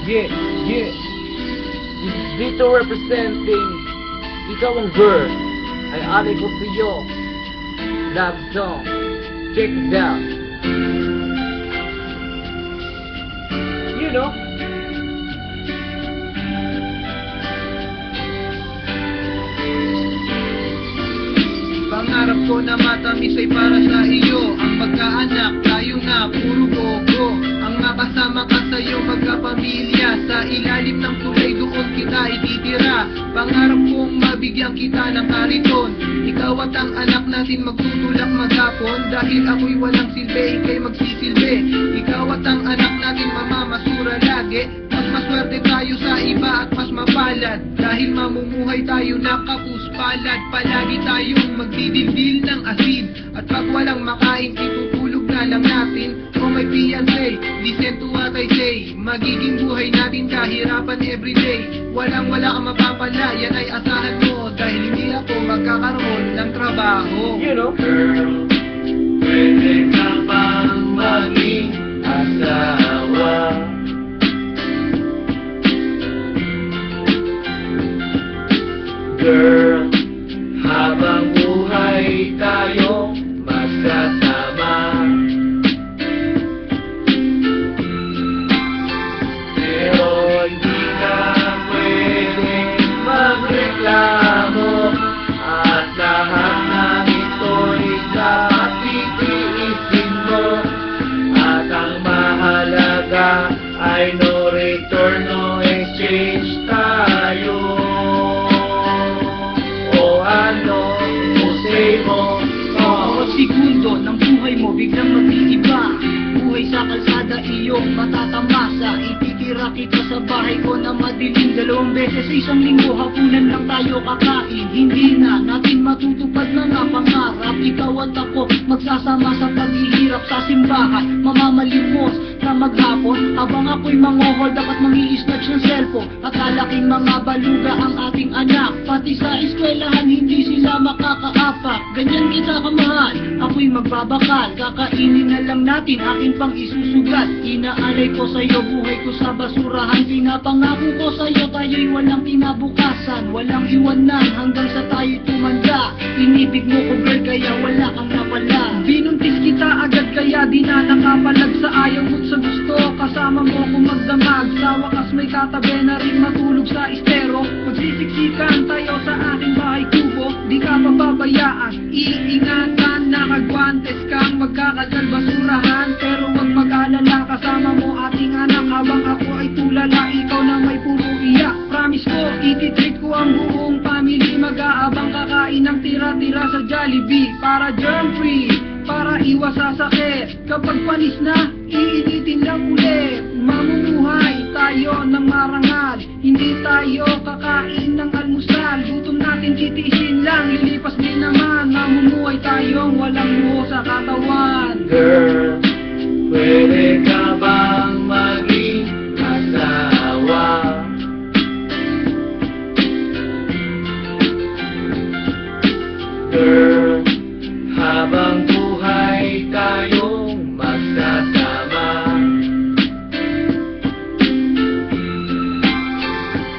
Yeah, yeah. Dito representing ikaw ang girl. Ay alay ko sa'yo. Love song. Check it out. You know. Pangarap ko na matamis ay para sa iyo. Ang pagkaanak, tayo na, puro gogo. Ang makasama ka sa'yo, magkapamilya. Sa ilalim ng tulay, doon kita ititira. Pangarap kong mabigyan kita ng kariton. Ikaw at ang anak natin magtutulak maghapon. Dahil ako'y walang silbi, ika'y magsisilbi. Ikaw at ang anak natin mamamasura lagi. Mas maswerte tayo sa iba at mas mapalad. Dahil mamumuhay tayo na kapuspalad. Palagi tayong magdidildil ng asin. At pag walang makain, itutulog na lang natin. O may fiancé, listen to what I say. Magiging buhay natin kahirapan everyday. Walang-wala kang mapapala, yan ay asahan mo. Dahil hindi ako magkakaroon ng trabaho. You know. Girl, pwede ka bang maging asawa? Girl, habang buhay tayo magkasama. Pero hindi na pwedeng magreklamo. At lahat ng ito'y dapat titiisin mo. At ang mahalaga ay no return, no exchange tayo. Segundo ng buhay mo biglang mag-iiba. Buhay sa kalsada iyong matatamasa. Ititira kita sa bahay ko na madilim. 2 beses sa isang linggo, hapunan lang tayo kakain. Hindi na natin matutupad na napangarap. Ikaw at ako magsasama sa paghihirap sa simbahan. Mamamalimos na maghapon habang ako'y mangohold at mangi-snatch ng cellphone. At lalaking mga baluga ang ating anak. Pati sa eskwelahan hindi sila makakaapak. Ganyan kita kamahal, ako'y magbabakal. Kakainin na lang natin, akin pang isusugat. Inaalay ko sa'yo, buhay ko sa basurahan. Pinapangako ko sa'yo, tayo'y walang pinabukasan. Walang iwanan hanggang sa tayo'y tumanda. Inibig mo ko girl, kaya wala kang napala. Binuntis kita agad, kaya di na nakapalag. Sa ayaw mo't sa gusto, kasama mo ko magdamag. Sa wakas may katabi na rin matulog sa estero. Magsisiksikan tayo sa aking bahay kubo. Di ka pababayaan, iingatan. Nakagwantes kang magkakadal basurahan. Pero wag mag-alala, kasama mo ating anak. Habang ako ay tulala, ikaw na may puro iyak. Promise ko, ititreat ko ang buong family. Mag-aabang kakain ng tira-tira sa Jollibee. Para germ free, para iwas sa sakit. Kapag panis na, iinitin lang ulit. Mamumuhay tayo ng marangal. Hindi tayo kakain ng almusal. Gutom natin titiisin lang, lilipas din naman. Mamumuhay tayong walang buho sa katawan. Girl, pwede ka bang maging asawa? Girl, habang buhay tayong magsasama.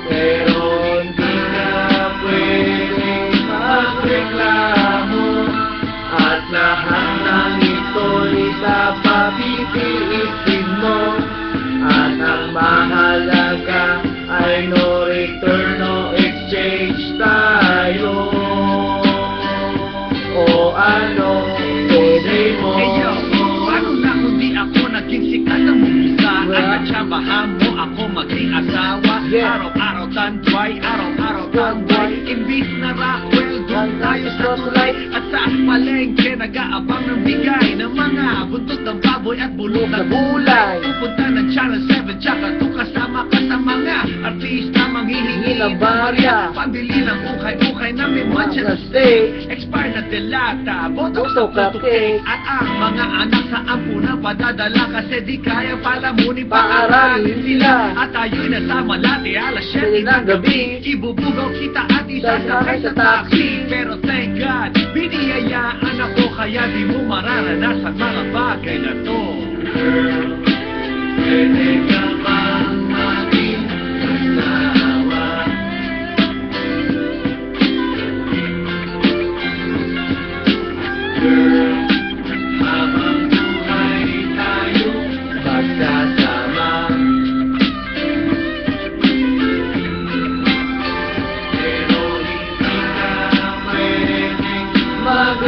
Pero hindi na pwedeng magreklamo. At lahat ng ito'y dapat titiisin mo. At ang mahalaga ay no return, no exchange tayo. O ano, pwede mo. Hey yo, paano na kung di ako naging sikat ng mumisa? At natsambahan mo ako maging asawa. Araw-araw tanduay, araw-araw tanduay. Imbis na Rockwell, doon tayo sa tulay. At sa palengke, nag-aabang ng bigay ng mga buntot ng baboy at bulong ng gulay. Pupunta ng Channel 7, tsaka to kasama ka sa mga artista manghihingi ng barya. Pambili ng ukay-ukay na may matcha na steak. Expired na delata, botox o cupcake. At ang mga anak sa ampunan padadala kasi di kaya palamunin paaralin sila. At tayo'y nasa Malate, alas 7 ng gabi. Ibubugaw kita at isasakay sa taxi. Pero thank God, biniyayaan ako kaya di mo mararanasan mga bagay na to. Girl, pwede ka bang maging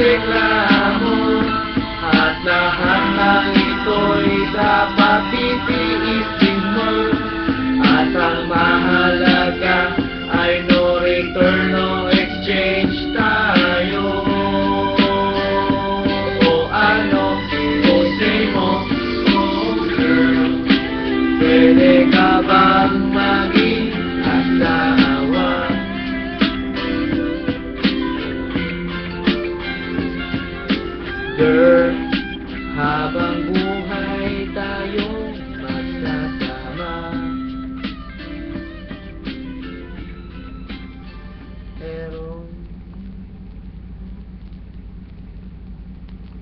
reklamo at lahat ng ito'y dapat titiisin mo. At ang mahalaga ay no return, no exchange tayo. O ano, o say mo, oh girl, pwede ka bang maging asawa? Girl,